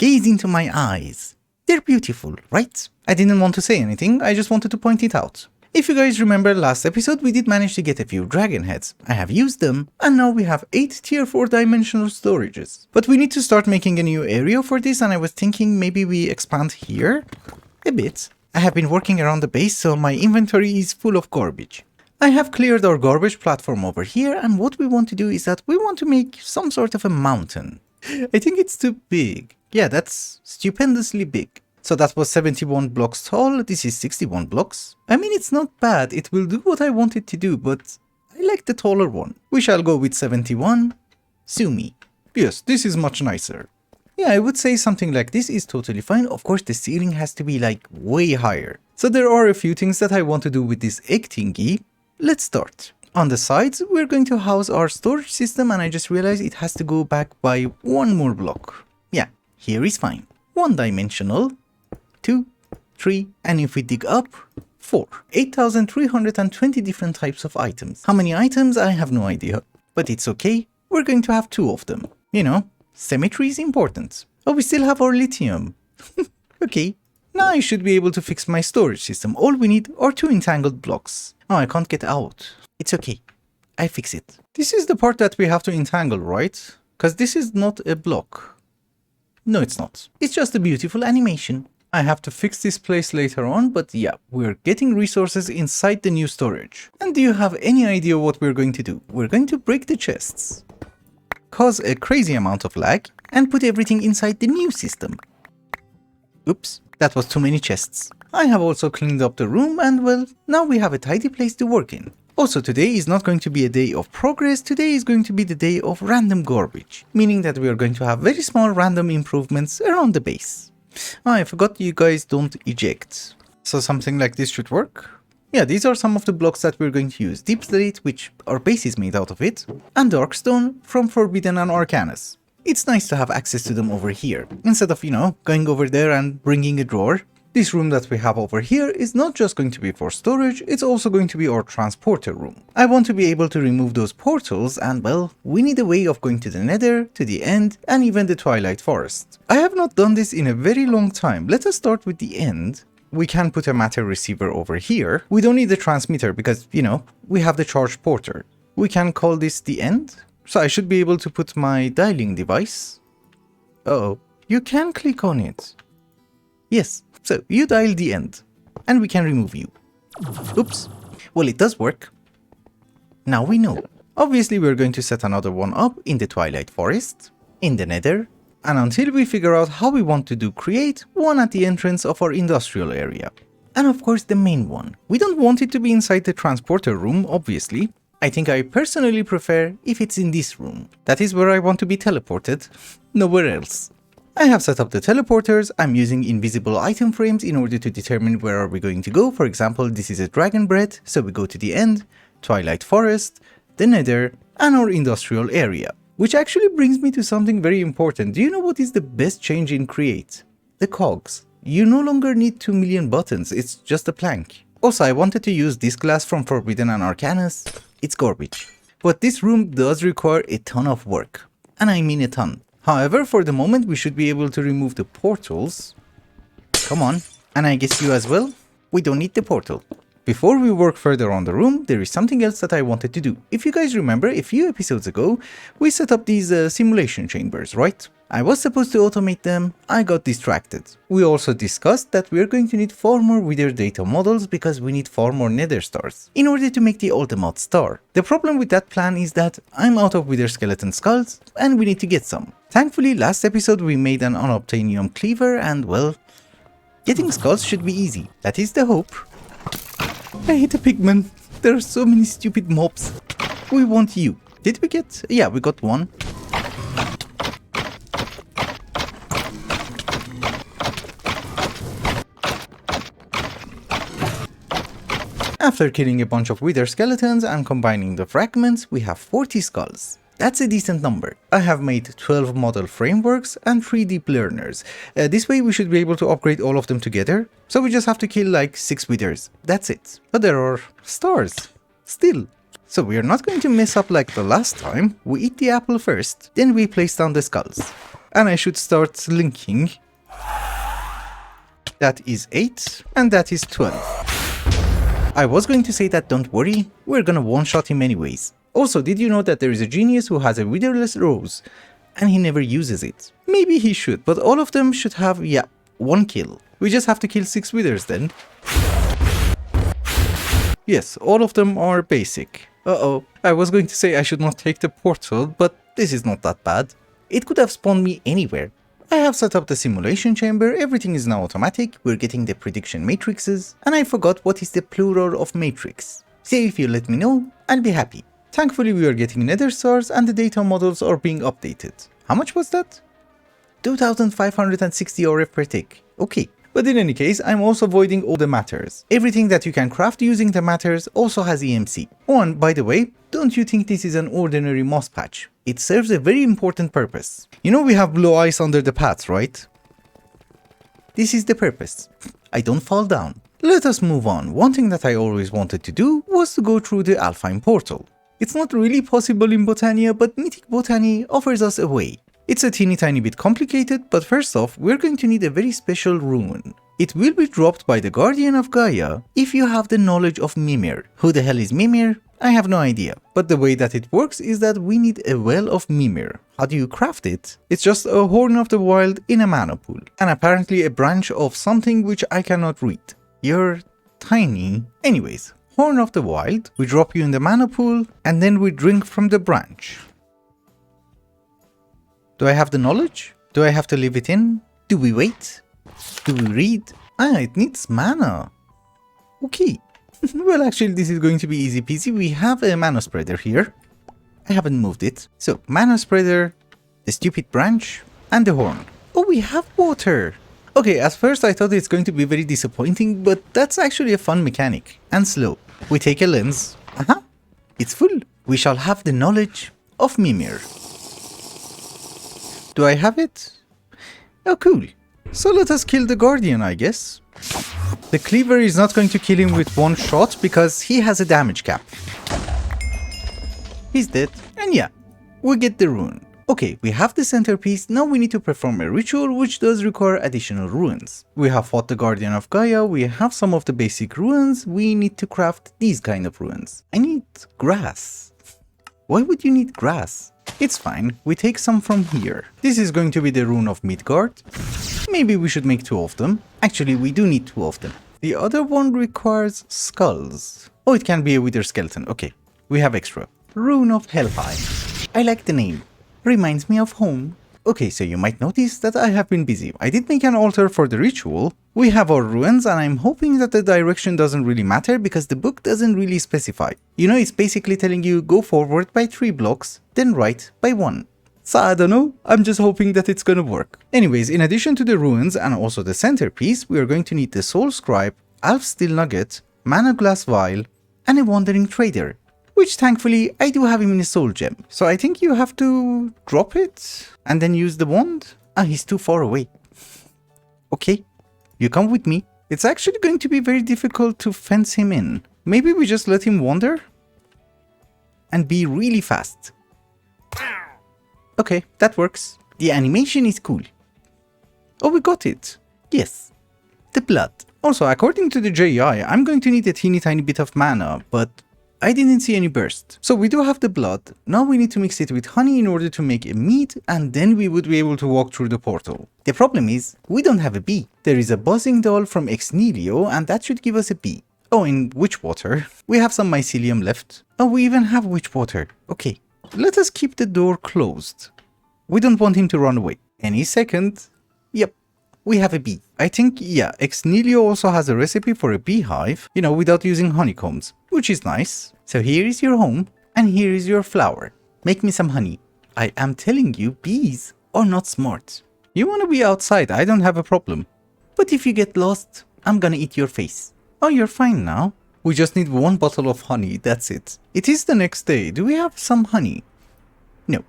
Gaze into my eyes. They're beautiful, right? I didn't want to say anything, I just wanted to point it out. If you guys remember last episode, we did manage to get a few dragon heads. I have used them, and now we have 8 tier 4 dimensional storages. But we need to start making a new area for this, and I was thinking maybe we expand here a bit. I have been working around the base, so my inventory is full of garbage. I have cleared our garbage platform over here, and what we want to do is that we want to make some sort of a mountain. I think it's too big. Yeah, that's stupendously big. So that was 71 blocks tall, this is 61 blocks. I mean, it's not bad, it will do what I want it to do, but I like the taller one. We shall go with 71. Sue me. Yes, this is much nicer. Yeah, I would say something like this is totally fine. Of course, the ceiling has to be like way higher. So there are a few things that I want to do with this egg thingy. Let's start. On the sides, we're going to house our storage system, and I just realized it has to go back by one more block. Yeah, here is fine. One dimensional. 2, 3, and if we dig up, 4. 8,320 different types of items. How many items? I have no idea. But it's okay, we're going to have 2 of them. You know, symmetry is important. Oh, we still have our lithium. Okay, now I should be able to fix my storage system. All we need are 2 entangled blocks. Oh, I can't get out. It's okay, I fix it. This is the part that we have to entangle, right? Because this is not a block. No, it's not. It's just a beautiful animation. I have to fix this place later on, but yeah, we're getting resources inside the new storage. And do you have any idea what we're going to do? We're going to break the chests, cause a crazy amount of lag, and put everything inside the new system. Oops, that was too many chests. I have also cleaned up the room, and well, now we have a tidy place to work in. Also, today is not going to be a day of progress, today is going to be the day of random garbage, meaning that we are going to have very small random improvements around the base. Oh, I forgot you guys don't eject. So something like this should work. Yeah, these are some of the blocks that we're going to use. Deep Slate, which our base is made out of it, and Darkstone from Forbidden and Arcanus. It's nice to have access to them over here, instead of, you know, going over there and bringing a drawer. This room that we have over here is not just going to be for storage, it's also going to be our transporter room. I want to be able to remove those portals, and well, we need a way of going to the Nether, to the End, and even the Twilight Forest. I have not done this in a very long time. Let us start with the End. We can put a matter receiver over here. We don't need the transmitter because, you know, we have the charge porter. We can call this the End. So I should be able to put my dialing device. Uh-oh, you can click on it. Yes. So, you dial the End, and we can remove you. Oops. Well, it does work. Now we know. Obviously, we're going to set another one up in the Twilight Forest, in the Nether, and until we figure out how we want to create one at the entrance of our industrial area. And of course, the main one. We don't want it to be inside the transporter room, obviously. I think I personally prefer if it's in this room. That is where I want to be teleported, nowhere else. I have set up the teleporters. I'm using invisible item frames in order to determine where are we going to go. For example, this is a dragon bread, so we go to the End, Twilight Forest, the Nether, and our industrial area. Which actually brings me to something very important. Do you know what is the best change in Create? The cogs. You no longer need 2 million buttons, it's just a plank. Also, I wanted to use this glass from Forbidden and Arcanus. It's garbage. But this room does require a ton of work. And I mean a ton. However, for the moment, we should be able to remove the portals. Come on. And I guess you as well? We don't need the portal. Before we work further on the room, there is something else that I wanted to do. If you guys remember, a few episodes ago, we set up these simulation chambers, right? I was supposed to automate them, I got distracted. We also discussed that we are going to need far more Wither data models because we need far more Nether stars in order to make the ultimate star. The problem with that plan is that I'm out of Wither skeleton skulls and we need to get some. Thankfully, last episode we made an unobtainium cleaver and well, getting skulls should be easy. That is the hope. I hate the pigmen. There are so many stupid mobs. We want you. Did we get? Yeah, we got one. After killing a bunch of wither skeletons and combining the fragments, we have 40 skulls. That's a decent number. I have made 12 model frameworks and 3 deep learners. This way we should be able to upgrade all of them together. So we just have to kill like 6 withers. That's it. But there are stars. Still. So we are not going to mess up like the last time. We eat the apple first, then we place down the skulls. and I should start linking. That is 8, and that is 12. I was going to say that don't worry, we're gonna one-shot him anyways. Also, did you know that there is a genius who has a witherless rose, and he never uses it? Maybe he should, but all of them should have, yeah, 1 kill. We just have to kill 6 withers then. Yes, all of them are basic. Uh-oh, I was going to say I should not take the portal, but this is not that bad. It could have spawned me anywhere. I have set up the simulation chamber, everything is now automatic, we're getting the prediction matrices, and I forgot what is the plural of matrix. So if you let me know, I'll be happy. Thankfully we are getting nether stars and the data models are being updated. How much was that? 2560 RF per tick. Okay. But in any case, I'm also voiding all the matters. Everything that you can craft using the matters also has EMC. Oh, and by the way, don't you think this is an ordinary moss patch? It serves a very important purpose. You know we have blue ice under the paths, right? This is the purpose. I don't fall down. Let us move on. One thing that I always wanted to do was to go through the Alfheim portal. It's not really possible in Botania, but Mythic Botany offers us a way. It's a teeny tiny bit complicated, but first off, we're going to need a very special rune. It will be dropped by the Guardian of Gaia if you have the knowledge of Mimir. Who the hell is Mimir? I have no idea. But the way that it works is that we need a well of Mimir. How do you craft it? It's just a horn of the wild in a mana pool. And apparently a branch of something which I cannot read. You're tiny. Anyways, horn of the wild, we drop you in the mana pool and then we drink from the branch. Do I have the knowledge? Do I have to leave it in? Do we wait? Do we read? Ah, it needs mana. Okay. Well, actually, this is going to be easy peasy. We have a mana spreader here. I haven't moved it. So, mana spreader, the stupid branch, and the horn. Oh, we have water. Okay, at first I thought it's going to be very disappointing, but that's actually a fun mechanic. And slow. We take a lens. Aha. It's full. We shall have the knowledge of Mimir. Do I have it? Oh, cool. So let us kill the Guardian, I guess. The Cleaver is not going to kill him with one shot because he has a damage cap. He's dead. And yeah, we get the rune. Okay, we have the centerpiece, now we need to perform a ritual which does require additional runes. We have fought the Guardian of Gaia, we have some of the basic runes, we need to craft these kind of runes. I need grass. Why would you need grass? It's fine, we take some from here. This is going to be the rune of Midgard. Maybe we should make 2 of them. Actually, we do need 2 of them. The other one requires skulls. Oh, it can be a wither skeleton. Okay, we have extra. Rune of Helheim. I like the name. Reminds me of home. Okay, so you might notice that I have been busy. I did make an altar for the ritual. We have our runes and I'm hoping that the direction doesn't really matter because the book doesn't really specify. You know, it's basically telling you go forward by 3 blocks, then right by 1. So I don't know, I'm just hoping that it's gonna work. Anyways, in addition to the runes and also the centerpiece, we are going to need the soul scribe, Alf steel nugget, mana glass vial, and a wandering trader. Which thankfully, I do have him in a soul gem. So I think you have to drop it and then use the wand. Ah, he's too far away. Okay, you come with me. It's actually going to be very difficult to fence him in. Maybe we just let him wander and be really fast. Okay, that works. The animation is cool. Oh, we got it. Yes, the blood. Also, according to the JI, I'm going to need a teeny tiny bit of mana, but I didn't see any burst. So we do have the blood. Now we need to mix it with honey in order to make a mead, and then we would be able to walk through the portal. The problem is, we don't have a bee. There is a buzzing doll from Ex Nihilo, and that should give us a bee. Oh, in witch water. We have some mycelium left. Oh, we even have witch water. Okay. Let us keep the door closed. We don't want him to run away. Any second. Yep. We have a bee. I think, yeah, Ex Nihilo also has a recipe for a beehive, you know, without using honeycombs, which is nice. So here is your home, and here is your flower. Make me some honey. I am telling you, bees are not smart. You want to be outside, I don't have a problem. But if you get lost, I'm gonna eat your face. Oh, you're fine now. We just need 1 bottle of honey, that's it. It is the next day. Do we have some honey? No.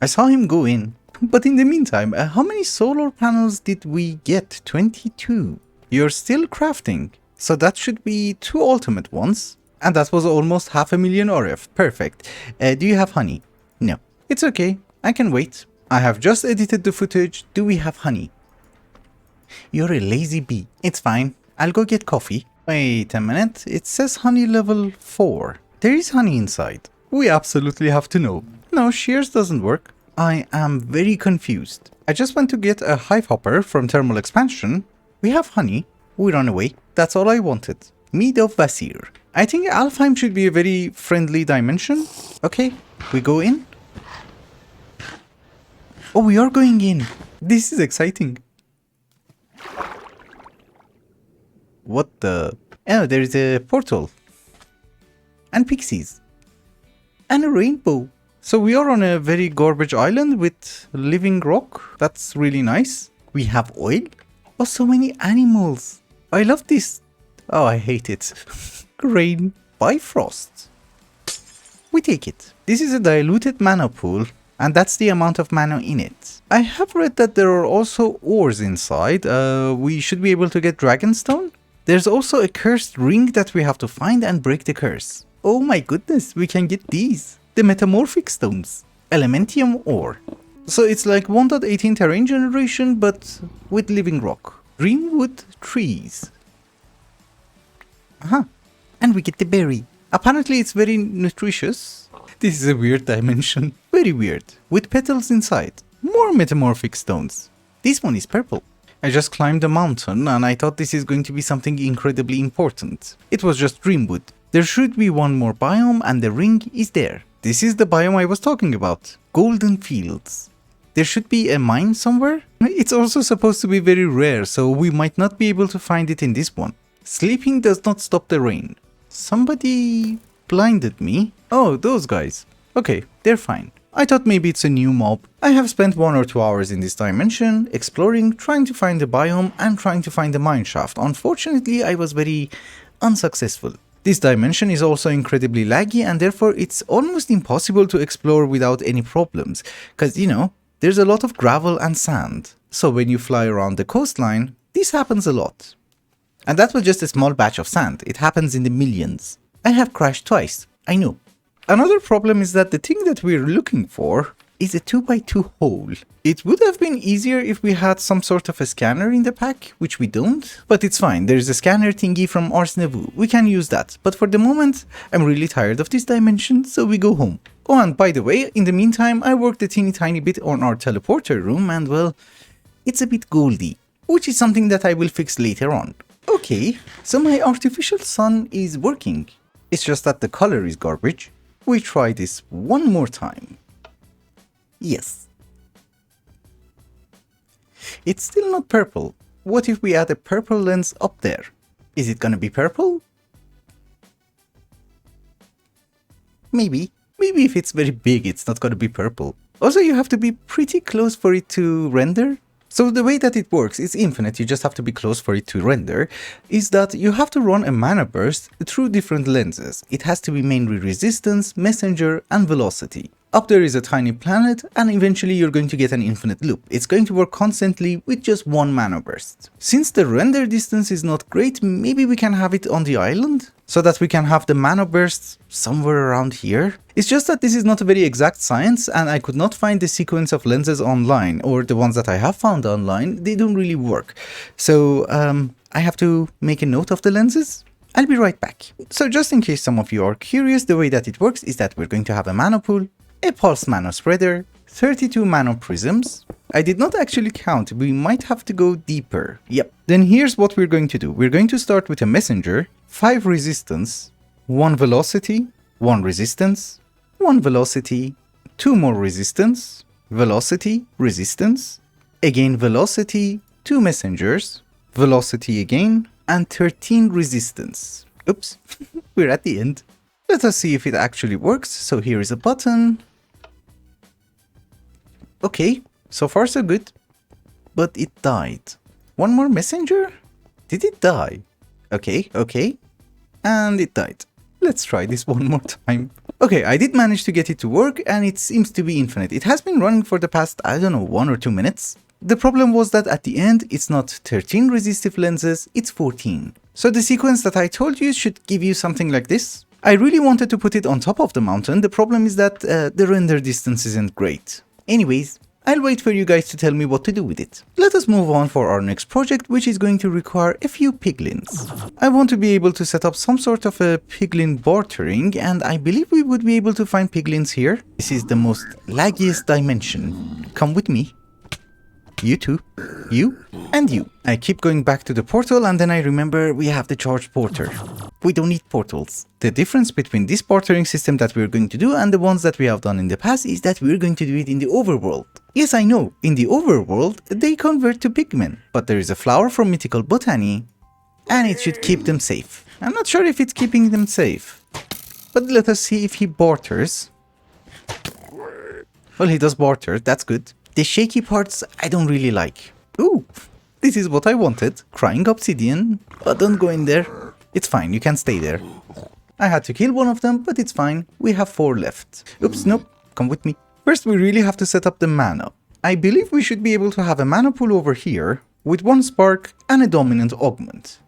I saw him go in. But in the meantime, how many solar panels did we get? 22. You're still crafting. So that should be 2 ultimate ones. And that was almost 500,000 RF. Perfect. Do you have honey? No. It's okay. I can wait. I have just edited the footage. Do we have honey? You're a lazy bee. It's fine. I'll go get coffee. Wait a minute. It says honey level 4. There is honey inside. We absolutely have to know. No, shears doesn't work. I am very confused. I just went to get a hive hopper from thermal expansion. We have honey. We run away. That's all I wanted. Mead of Vasir. I think Alfheim should be a very friendly dimension. Okay, we go in. Oh, we are going in. This is exciting. What the? Oh, there is a portal. And pixies. And a rainbow. So we are on a very garbage island with living rock. That's really nice. We have oil. Oh, so many animals. I love this. Oh, I hate it. Rain. Bifrost. We take it. This is a diluted mana pool, and that's the amount of mana in it. I have read that there are also ores inside. We should be able to get dragonstone. There's also a cursed ring that we have to find and break the curse. Oh my goodness, we can get these. The metamorphic stones. Elementium ore. So it's like 1.18 terrain generation, but with living rock. Greenwood trees. Aha. And we get the berry. Apparently it's very nutritious. This is a weird dimension. Very weird. With petals inside. More metamorphic stones. This one is purple. I just climbed a mountain and I thought this is going to be something incredibly important. It was just Dreamwood. There should be one more biome and the ring is there. This is the biome I was talking about. Golden fields. There should be a mine somewhere. It's also supposed to be very rare, so we might not be able to find it in this one. Sleeping does not stop the rain. Somebody blinded me. Oh, those guys. Okay, they're fine. I thought maybe it's a new mob. I have spent 1 or 2 hours in this dimension, exploring, trying to find the biome and trying to find the mine shaft. Unfortunately, I was very unsuccessful. This dimension is also incredibly laggy and therefore it's almost impossible to explore without any problems. Cause you know, there's a lot of gravel and sand. So when you fly around the coastline, this happens a lot. And that was just a small batch of sand. It happens in the millions. I have crashed twice. I know. Another problem is that the thing that we're looking for is a 2x2 hole. It would have been easier if we had some sort of a scanner in the pack, which we don't. But it's fine. There's a scanner thingy from Arsnevu. We can use that. But for the moment, I'm really tired of this dimension, so we go home. Oh, and by the way, in the meantime, I worked a teeny tiny bit on our teleporter room and well, it's a bit goldy, which is something that I will fix later on. Okay, so my artificial sun is working. It's just that the color is garbage. We try this one more time. Yes. It's still not purple. What if we add a purple lens up there? Is it gonna be purple? Maybe. Maybe if it's very big, it's not gonna be purple. Also, you have to be pretty close for it to render. So the way that it works, it's infinite, you just have to be close for it to render, is that you have to run a mana burst through different lenses. It has to be mainly resistance, messenger, and velocity. Up there is a tiny planet, and eventually you're going to get an infinite loop. It's going to work constantly with just one mana burst. Since the render distance is not great, maybe we can have it on the island, so that we can have the mana burst somewhere around here. It's just that this is not a very exact science, and I could not find the sequence of lenses online, or the ones that I have found online, they don't really work. So I have to make a note of the lenses. I'll be right back. So just in case some of you are curious, the way that it works is that we're going to have a mana pool, a pulse mana spreader, 32 mana prisms. I did not actually count, we might have to go deeper. Yep. Then here's what we're going to do. We're going to start with a messenger, 5 resistance, 1 velocity, 1 resistance, 1 velocity, 2 more resistance, velocity, resistance, again velocity, 2 messengers, velocity again, and 13 resistance. Oops, we're at the end. Let us see if it actually works. So here is a button. Okay, so far so good, but it died. 1 more messenger? Did it die? Okay, and it died. Let's try this one more time. Okay, I did manage to get it to work and it seems to be infinite. It has been running for the past, I don't know, 1 or 2 minutes. The problem was that at the end, it's not 13 resistive lenses, it's 14. So the sequence that I told you should give you something like this. I really wanted to put it on top of the mountain. The problem is that the render distance isn't great. Anyways, I'll wait for you guys to tell me what to do with it. Let us move on for our next project, which is going to require a few piglins. I want to be able to set up some sort of a piglin bartering, and I believe we would be able to find piglins here. This is the most laggiest dimension. Come with me. You too. You and you. I keep going back to the portal and then I remember we have the charged porter. We don't need portals. The difference between this bartering system that we're going to do and the ones that we have done in the past is that we're going to do it in the overworld. Yes, I know, in the overworld they convert to pigmen, but there is a flower from mythical botany and it should keep them safe. I'm not sure if it's keeping them safe, but let us see if he barters. Well, he does barter, that's good. The shaky parts I don't really like. Ooh, this is what I wanted. Crying obsidian. But don't go in there. It's fine, you can stay there. I had to kill one of them, but it's fine. We have 4 left. Oops, nope, come with me. First, we really have to set up the mana. I believe we should be able to have a mana pool over here with 1 spark and a dominant augment.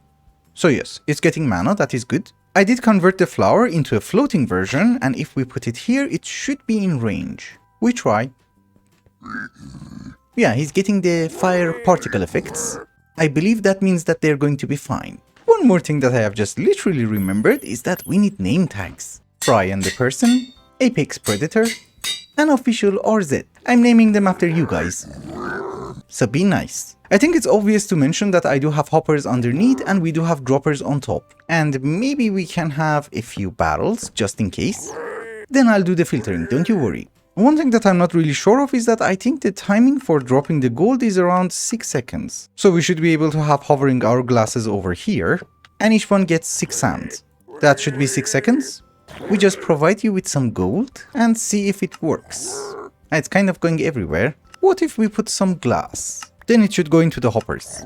So yes, it's getting mana, that is good. I did convert the flower into a floating version, and if we put it here, it should be in range. We try. Yeah, he's getting the fire particle effects. I believe that means that they're going to be fine. One more thing that I have just literally remembered is that we need name tags. Brian the person, Apex Predator, and Official RZ. I'm naming them after you guys. So be nice. I think it's obvious to mention that I do have hoppers underneath and we do have droppers on top. And maybe we can have a few barrels just in case. Then I'll do the filtering, don't you worry. One thing that I'm not really sure of is that I think the timing for dropping the gold is around 6 seconds. So we should be able to have hovering hourglasses over here, and each one gets 6 sands. That should be 6 seconds. We just provide you with some gold and see if it works. It's kind of going everywhere. What if we put some glass? Then it should go into the hoppers.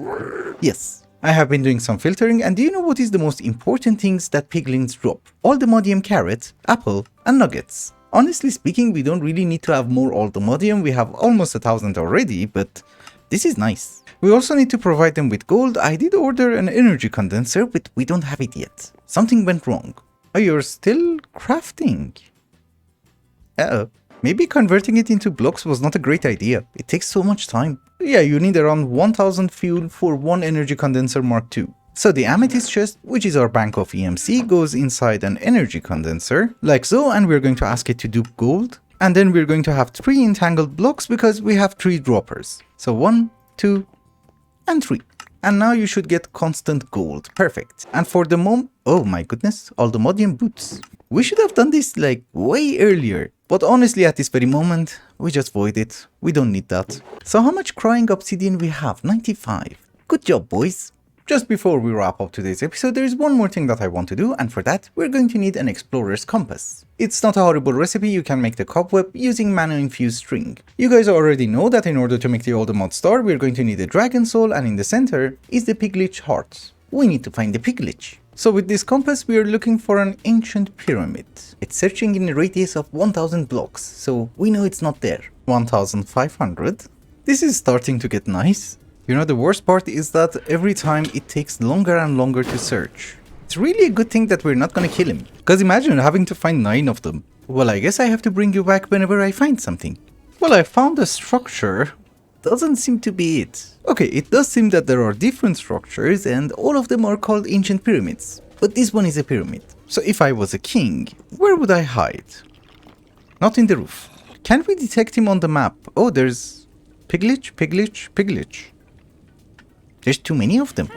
Yes. I have been doing some filtering, and do you know what is the most important things that piglins drop? All the modium carrot, apple, and nuggets. Honestly speaking, we don't really need to have more Aldomodium, we have almost 1000 already, but this is nice. We also need to provide them with gold. I did order an energy condenser, but we don't have it yet. Something went wrong. Oh, you're still crafting? Maybe converting it into blocks was not a great idea. It takes so much time. Yeah, you need around 1000 fuel for 1 energy condenser Mark II. So the amethyst chest, which is our bank of EMC, goes inside an energy condenser, like so, and we're going to ask it to dupe gold. And then we're going to have 3 entangled blocks because we have 3 droppers. So 1, 2, and 3. And now you should get constant gold. Perfect. And for the moment, oh my goodness, Aldomodium boots. We should have done this like way earlier. But honestly, at this very moment, we just void it. We don't need that. So how much crying obsidian we have? 95. Good job, boys. Just before we wrap up today's episode, there is one more thing that I want to do, and for that, we're going to need an explorer's compass. It's not a horrible recipe, you can make the cobweb using mana-infused string. You guys already know that in order to make the Aldermod star, we're going to need a dragon soul, and in the center is the Piglich heart. We need to find the Piglich. So with this compass, we are looking for an ancient pyramid. It's searching in a radius of 1000 blocks, so we know it's not there. 1500. This is starting to get nice. You know, the worst part is that every time it takes longer and longer to search. It's really a good thing that we're not gonna kill him. Because imagine having to find 9 of them. Well, I guess I have to bring you back whenever I find something. Well, I found a structure. Doesn't seem to be it. Okay, it does seem that there are different structures and all of them are called ancient pyramids. But this one is a pyramid. So if I was a king, where would I hide? Not in the roof. Can we detect him on the map? Oh, there's Piglich, Piglich, Piglich. There's too many of them.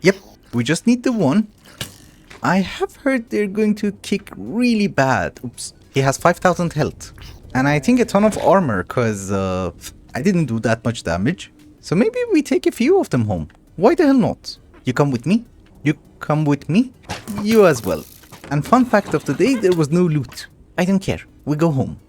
Yep, we just need the one. I have heard they're going to kick really bad. Oops, he has 5000 health. And I think a ton of armor, cause I didn't do that much damage. So maybe we take a few of them home. Why the hell not? You come with me? You come with me? You as well. And fun fact of the day, there was no loot. I don't care, we go home.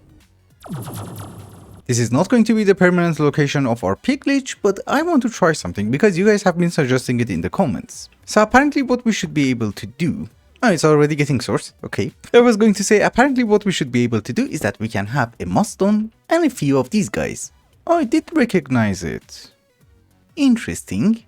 This is not going to be the permanent location of our Piglich, but I want to try something because you guys have been suggesting it in the comments. So apparently what we should be able to do... Oh, it's already getting sourced. Okay. I was going to say apparently what we should be able to do is that we can have a Muston and a few of these guys. Oh, I did recognize it. Interesting.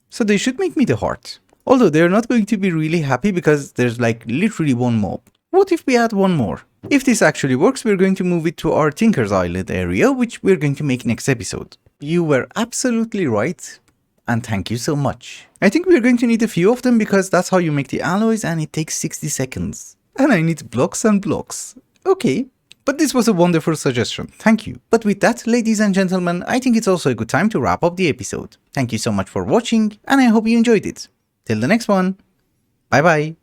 So they should make me the heart. Although they're not going to be really happy because there's like literally one mob. What if we add one more? If this actually works, we're going to move it to our Tinker's Island area, which we're going to make next episode. You were absolutely right, and thank you so much. I think we're going to need a few of them because that's how you make the alloys and it takes 60 seconds. And I need blocks and blocks. Okay. But this was a wonderful suggestion, thank you. But with that, ladies and gentlemen, I think it's also a good time to wrap up the episode. Thank you so much for watching, and I hope you enjoyed it. Till the next one, bye bye.